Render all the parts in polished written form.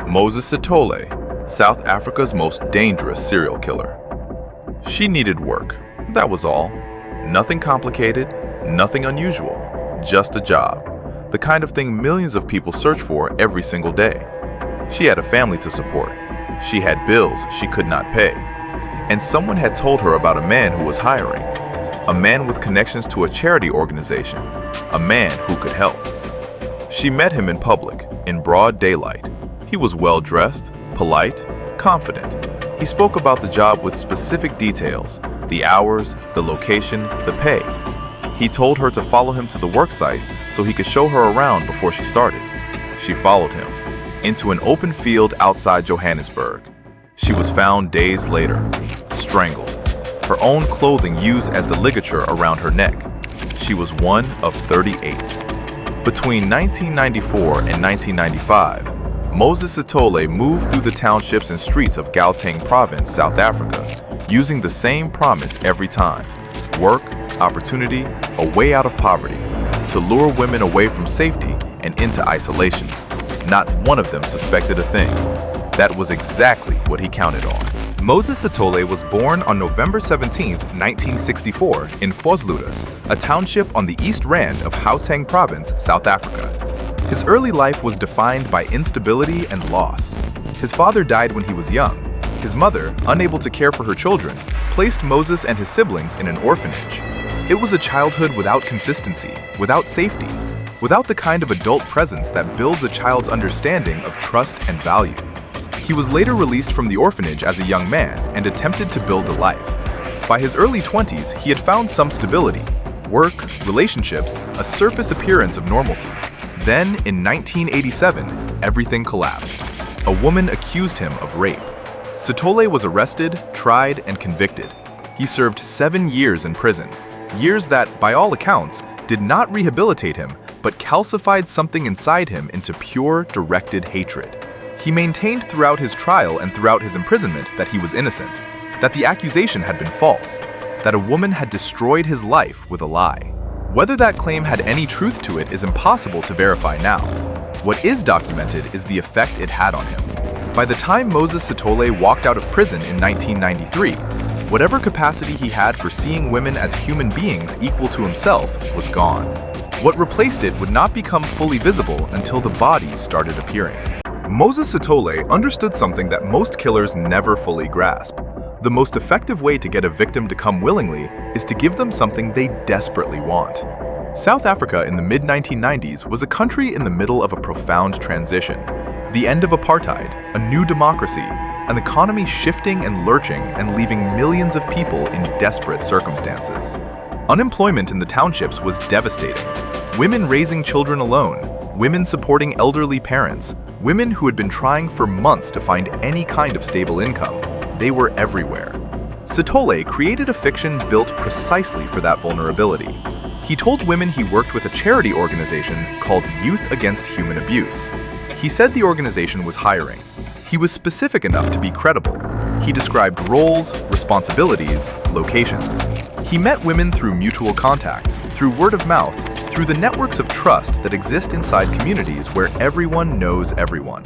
Moses Sithole, South Africa's most dangerous serial killer. She needed work, that was all. Nothing complicated, nothing unusual, just a job. The kind of thing millions of people search for every single day. She had a family to support. She had bills she could not pay. And someone had told her about a man who was hiring. A man with connections to a charity organization. A man who could help. She met him in public, in broad daylight. He was well-dressed, polite, confident. He spoke about the job with specific details, the hours, the location, the pay. He told her to follow him to the worksite so he could show her around before she started. She followed him into an open field outside Johannesburg. She was found days later, strangled, her own clothing used as the ligature around her neck. She was one of 38. Between 1994 and 1995, Moses Sithole moved through the townships and streets of Gauteng province, South Africa, using the same promise every time: work, opportunity, a way out of poverty, to lure women away from safety and into isolation. Not one of them suspected a thing. That was exactly what he counted on. Moses Sithole was born on November 17, 1964, in Vosloorus, a township on the East Rand of Gauteng province, South Africa. His early life was defined by instability and loss. His father died when he was young. His mother, unable to care for her children, placed Moses and his siblings in an orphanage. It was a childhood without consistency, without safety, without the kind of adult presence that builds a child's understanding of trust and value. He was later released from the orphanage as a young man and attempted to build a life. By his early 20s, he had found some stability, work, relationships, a surface appearance of normalcy. Then, in 1987, everything collapsed. A woman accused him of rape. Sithole was arrested, tried, and convicted. He served 7 years in prison, years that, by all accounts, did not rehabilitate him, but calcified something inside him into pure, directed hatred. He maintained throughout his trial and throughout his imprisonment that he was innocent, that the accusation had been false, that a woman had destroyed his life with a lie. Whether that claim had any truth to it is impossible to verify now. What is documented is the effect it had on him. By the time Moses Sithole walked out of prison in 1993, whatever capacity he had for seeing women as human beings equal to himself was gone. What replaced it would not become fully visible until the bodies started appearing. Moses Sithole understood something that most killers never fully grasp. The most effective way to get a victim to come willingly is to give them something they desperately want. South Africa in the mid-1990s was a country in the middle of a profound transition. The end of apartheid, a new democracy, an economy shifting and lurching and leaving millions of people in desperate circumstances. Unemployment in the townships was devastating. Women raising children alone, women supporting elderly parents, women who had been trying for months to find any kind of stable income. They were everywhere. Sithole created a fiction built precisely for that vulnerability. He told women he worked with a charity organization called Youth Against Human Abuse. He said the organization was hiring. He was specific enough to be credible. He described roles, responsibilities, locations. He met women through mutual contacts, through word of mouth, through the networks of trust that exist inside communities where everyone knows everyone.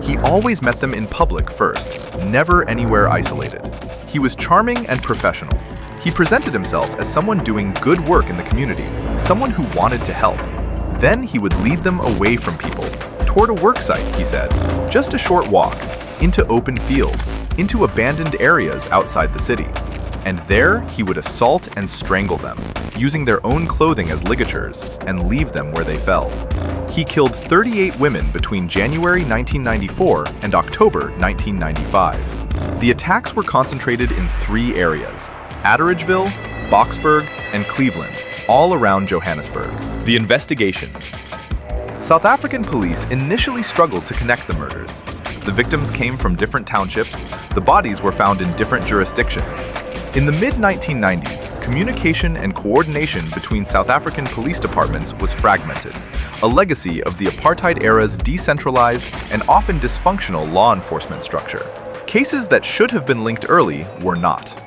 He always met them in public first, never anywhere isolated. He was charming and professional. He presented himself as someone doing good work in the community, someone who wanted to help. Then he would lead them away from people, toward a worksite, he said, just a short walk, into open fields, into abandoned areas outside the city. And there he would assault and strangle them, using their own clothing as ligatures, and leave them where they fell. He killed 38 women between January 1994 and October 1995. The attacks were concentrated in 3 areas: Atteridgeville, Boksburg, and Cleveland, all around Johannesburg. The investigation. South African police initially struggled to connect the murders. The victims came from different townships. The bodies were found in different jurisdictions. In the mid-1990s, communication and coordination between South African police departments was fragmented, a legacy of the apartheid-era's decentralized and often dysfunctional law enforcement structure. Cases that should have been linked early were not.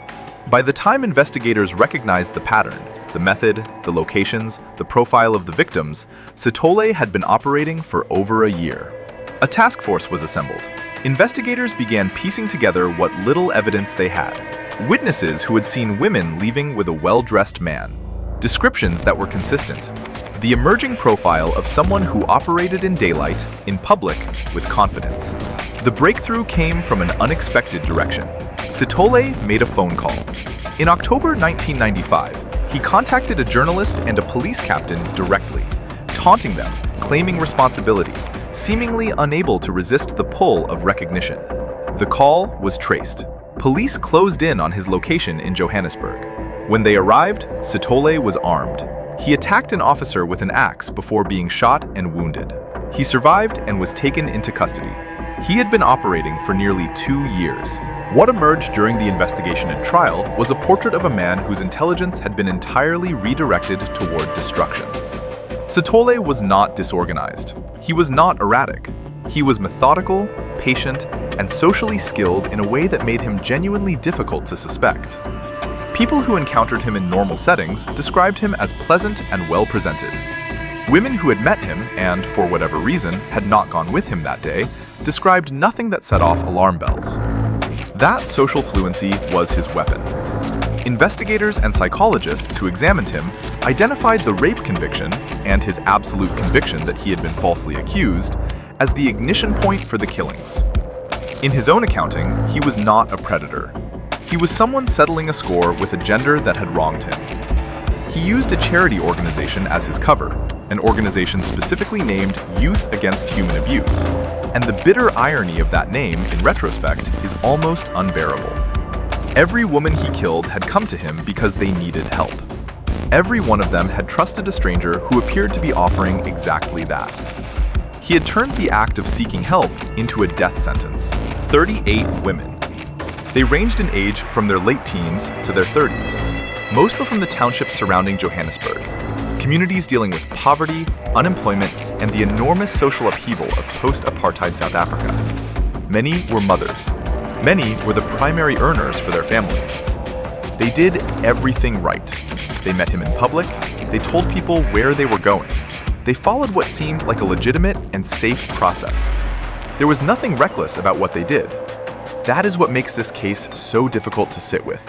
By the time investigators recognized the pattern, the method, the locations, the profile of the victims, Sithole had been operating for over a year. A task force was assembled. Investigators began piecing together what little evidence they had. Witnesses who had seen women leaving with a well-dressed man. Descriptions that were consistent. The emerging profile of someone who operated in daylight, in public, with confidence. The breakthrough came from an unexpected direction. Sithole made a phone call. In October 1995, he contacted a journalist and a police captain directly, taunting them, claiming responsibility, seemingly unable to resist the pull of recognition. The call was traced. Police closed in on his location in Johannesburg. When they arrived, Sithole was armed. He attacked an officer with an axe before being shot and wounded. He survived and was taken into custody. He had been operating for nearly 2 years. What emerged during the investigation and trial was a portrait of a man whose intelligence had been entirely redirected toward destruction. Sithole was not disorganized. He was not erratic. He was methodical, patient, and socially skilled in a way that made him genuinely difficult to suspect. People who encountered him in normal settings described him as pleasant and well-presented. Women who had met him and, for whatever reason, had not gone with him that day, described nothing that set off alarm bells. That social fluency was his weapon. Investigators and psychologists who examined him identified the rape conviction and his absolute conviction that he had been falsely accused as the ignition point for the killings. In his own accounting, he was not a predator. He was someone settling a score with a gender that had wronged him. He used a charity organization as his cover, an organization specifically named Youth Against Human Abuse, and the bitter irony of that name, in retrospect, is almost unbearable. Every woman he killed had come to him because they needed help. Every one of them had trusted a stranger who appeared to be offering exactly that. He had turned the act of seeking help into a death sentence. 38 women. They ranged in age from their late teens to their 30s. Most were from the townships surrounding Johannesburg, communities dealing with poverty, unemployment, and the enormous social upheaval of post-apartheid South Africa. Many were mothers. Many were the primary earners for their families. They did everything right. They met him in public. They told people where they were going. They followed what seemed like a legitimate and safe process. There was nothing reckless about what they did. That is what makes this case so difficult to sit with.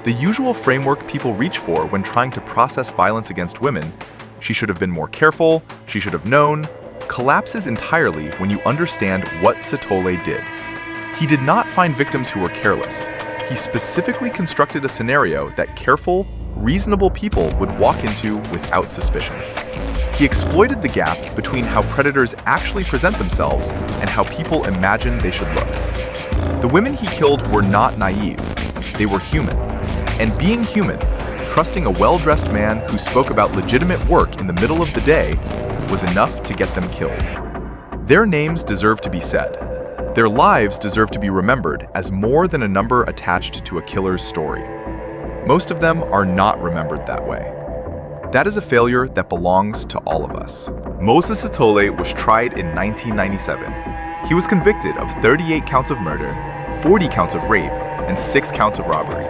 The usual framework people reach for when trying to process violence against women, she should have been more careful, she should have known, collapses entirely when you understand what Sithole did. He did not find victims who were careless. He specifically constructed a scenario that careful, reasonable people would walk into without suspicion. He exploited the gap between how predators actually present themselves and how people imagine they should look. The women he killed were not naive. They were human. And being human, trusting a well-dressed man who spoke about legitimate work in the middle of the day was enough to get them killed. Their names deserve to be said. Their lives deserve to be remembered as more than a number attached to a killer's story. Most of them are not remembered that way. That is a failure that belongs to all of us. Moses Sithole was tried in 1997. He was convicted of 38 counts of murder, 40 counts of rape, and 6 counts of robbery.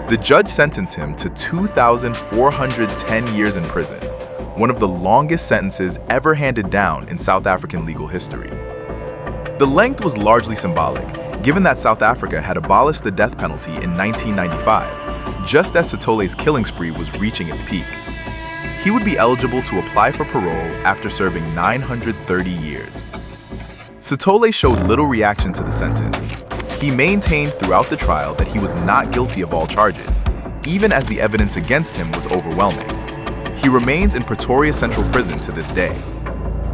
The judge sentenced him to 2,410 years in prison, one of the longest sentences ever handed down in South African legal history. The length was largely symbolic, given that South Africa had abolished the death penalty in 1995, just as Sithole's killing spree was reaching its peak. He would be eligible to apply for parole after serving 930 years. Sithole showed little reaction to the sentence. He maintained throughout the trial that he was not guilty of all charges, even as the evidence against him was overwhelming. He remains in Pretoria Central Prison to this day.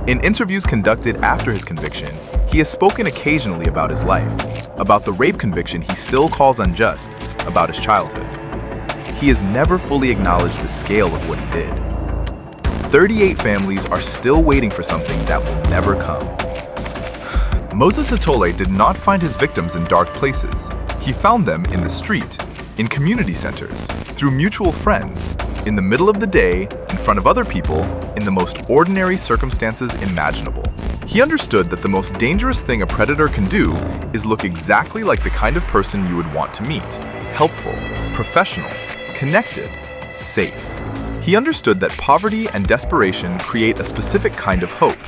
In interviews conducted after his conviction, he has spoken occasionally about his life, about the rape conviction he still calls unjust, about his childhood. He has never fully acknowledged the scale of what he did. 38 families are still waiting for something that will never come. Moses Sithole did not find his victims in dark places. He found them in the street, in community centers, through mutual friends, in the middle of the day, in front of other people, in the most ordinary circumstances imaginable. He understood that the most dangerous thing a predator can do is look exactly like the kind of person you would want to meet: helpful, professional, connected, safe. He understood that poverty and desperation create a specific kind of hope,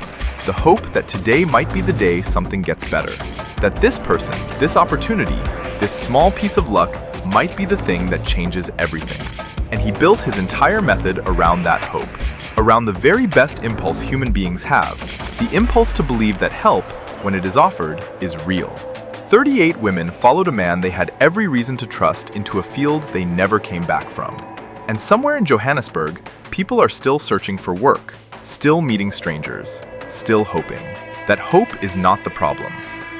The hope that today might be the day something gets better. That this person, this opportunity, this small piece of luck might be the thing that changes everything. And he built his entire method around that hope, around the very best impulse human beings have, the impulse to believe that help, when it is offered, is real. 38 women followed a man they had every reason to trust into a field they never came back from. And somewhere in Johannesburg, people are still searching for work, still meeting strangers, still hoping. That hope is not the problem.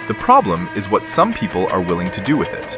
The problem is what some people are willing to do with it.